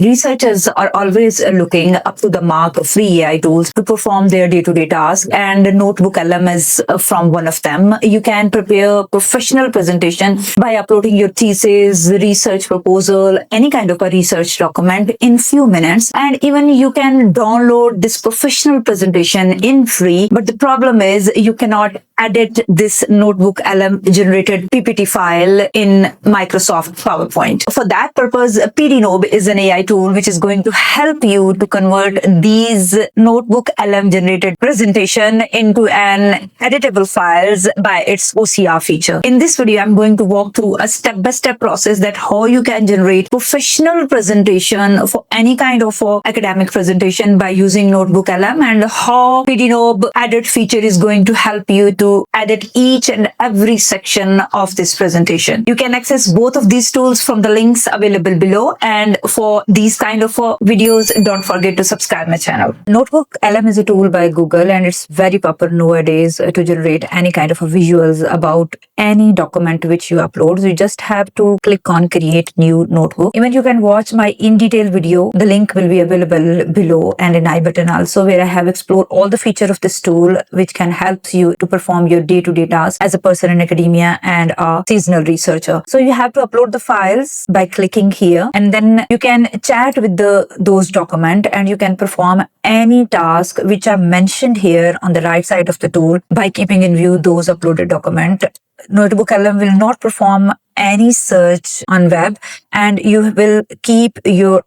Researchers are always looking up to the mark of free AI tools to perform their day-to-day tasks, and NotebookLM is from one of them. You can prepare professional presentation by uploading your thesis, research proposal, any kind of a research document in few minutes, and even you can download this professional presentation in free. But the problem is you cannot edit this NotebookLM generated PPT file in Microsoft PowerPoint. For that purpose, PDNob is an AI tool which is going to help you to convert these NotebookLM generated presentation into an editable files by its OCR feature. In this video, I'm going to walk through a step-by-step process that how you can generate professional presentation for any kind of academic presentation by using NotebookLM, and how PDNob edit feature is going to help you to edit each and every section of this presentation. You can access both of these tools from the links available below, and for these kind of videos, don't forget to subscribe my channel. NotebookLM is a tool by Google, and it's very popular nowadays to generate any kind of visuals about any document which you upload. So you just have to click on create new notebook. Even you can watch my in detail video. The link will be available below and in I button also, where I have explored all the features of this tool which can help you to perform your day-to-day tasks as a person in academia and a seasonal researcher. So you have to upload the files by clicking here, and then you can chat with those documents, and you can perform any task which are mentioned here on the right side of the tool by keeping in view those uploaded documents. NotebookLM will not perform any search on web, and you will keep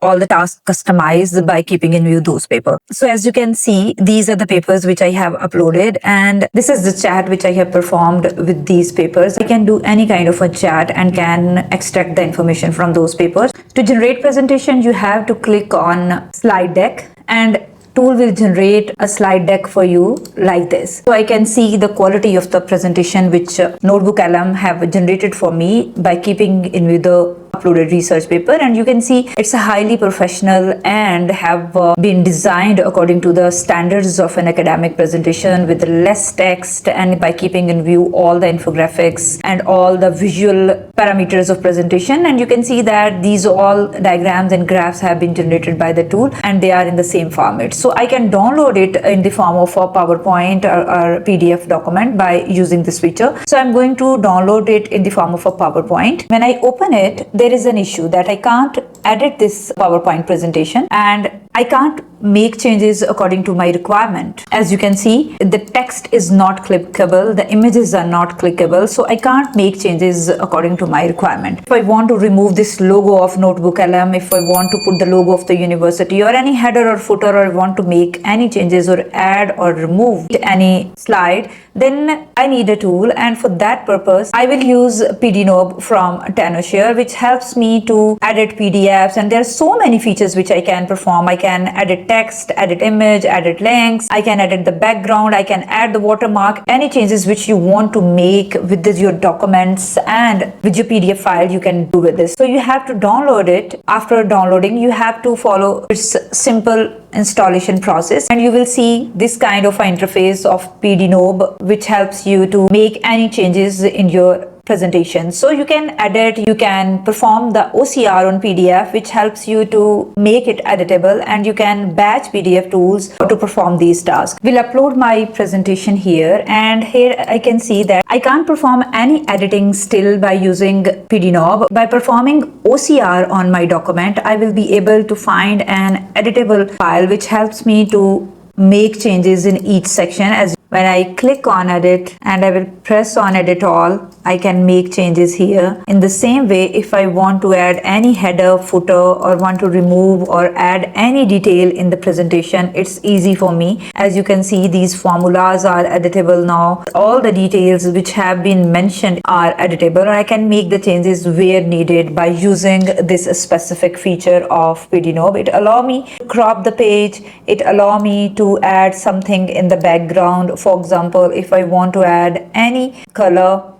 all the tasks customized by keeping in view those papers. So as you can see, these are the papers which I have uploaded, and this is the chat which I have performed with these papers. I can do any kind of a chat and can extract the information from those papers. To generate presentation, you have to click on slide deck, and tool will generate a slide deck for you like this. So I can see the quality of the presentation which NotebookLM have generated for me by keeping in view the uploaded research paper, and you can see it's a highly professional and have been designed according to the standards of an academic presentation with less text, and by keeping in view all the infographics and all the visual parameters of presentation. And you can see that these all diagrams and graphs have been generated by the tool, and they are in the same format. So I can download it in the form of a PowerPoint or PDF document by using this feature. So I'm going to download it in the form of a PowerPoint. When I open it, there is an issue that I can't edit this PowerPoint presentation, and I can't make changes according to my requirement. As you can see, the text is not clickable, the images are not clickable, so I can't make changes according to my requirement. If I want to remove this logo of NotebookLM, if I want to put the logo of the university or any header or footer, or I want to make any changes or add or remove any slide, then I need a tool, and for that purpose I will use PDNob from Tenorshare, which helps me to edit PDFs, and there are so many features which I can perform. I can edit text, edit image, edit links, I can edit the background, I can add the watermark, any changes which you want to make with your documents and with your PDF file you can do with this. So you have to download it. After downloading, you have to follow its simple installation process, and you will see this kind of interface of PDNob which helps you to make any changes in your presentation. So you can edit, you can perform the OCR on PDF, which helps you to make it editable, and you can batch PDF tools to perform these tasks. We'll upload my presentation here, and here I can see that I can't perform any editing still by using PDNob. By performing OCR on my document, I will be able to find an editable file which helps me to make changes in each section. As when I click on edit and I will press on edit all, I can make changes here. In the same way, if I want to add any header, footer, or want to remove or add any detail in the presentation, it's easy for me. As you can see, these formulas are editable now. All the details which have been mentioned are editable. I can make the changes where needed by using this specific feature of PDNob. It allows me to crop the page. It allows me to add something in the background. For example, if I want to add any color,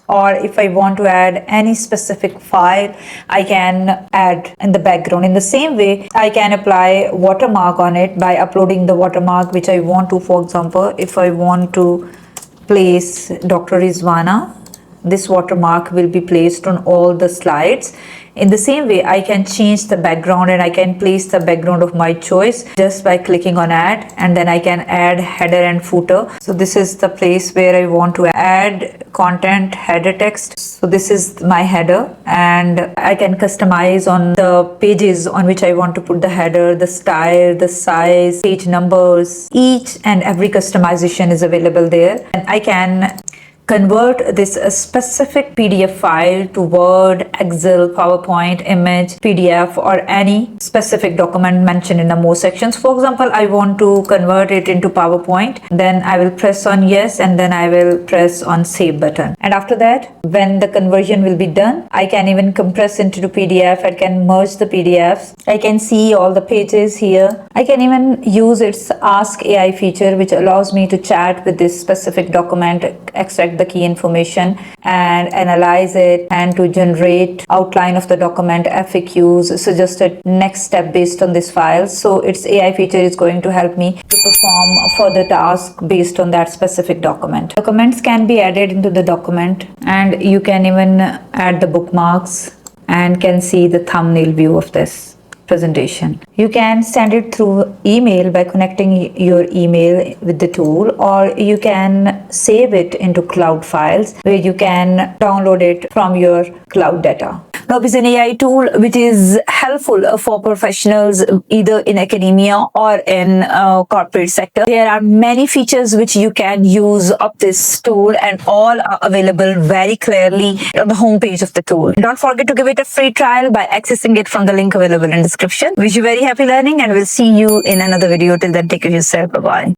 or if I want to add any specific file, I can add in the background. In the same way, I can apply watermark on it by uploading the watermark which I want to. For example, if I want to place Dr. Rizwana, this watermark will be placed on all the slides. In the same way, I can change the background and I can place the background of my choice just by clicking on add, and then I can add header and footer. So this is the place where I want to add content header text. So this is my header, and I can customize on the pages on which I want to put the header, the style, the size, page numbers. Each and every customization is available there, and I can convert this specific PDF file to Word, Excel, PowerPoint, image, PDF, or any specific document mentioned in the more sections. For example, I want to convert it into PowerPoint. Then I will press on yes, and then I will press on save button. And after that, when the conversion will be done, I can even compress into PDF. I can merge the PDFs. I can see all the pages here. I can even use its Ask AI feature, which allows me to chat with this specific document, extract the key information and analyze it, and to generate outline of the document, FAQs, suggested next step based on this file. So its AI feature is going to help me to perform further tasks based on that specific document. Documents can be added into the document, and you can even add the bookmarks and can see the thumbnail view of this presentation. You can send it through email by connecting your email with the tool, or you can save it into cloud files where you can download it from your cloud data. Nob is an AI tool which is helpful for professionals either in academia or in corporate sector. There are many features which you can use of this tool, and all are available very clearly on the homepage of the tool. Don't forget to give it a free trial by accessing it from the link available in the description. Wish you very happy learning, and we'll see you in another video. Till then, take care of yourself. Bye-bye.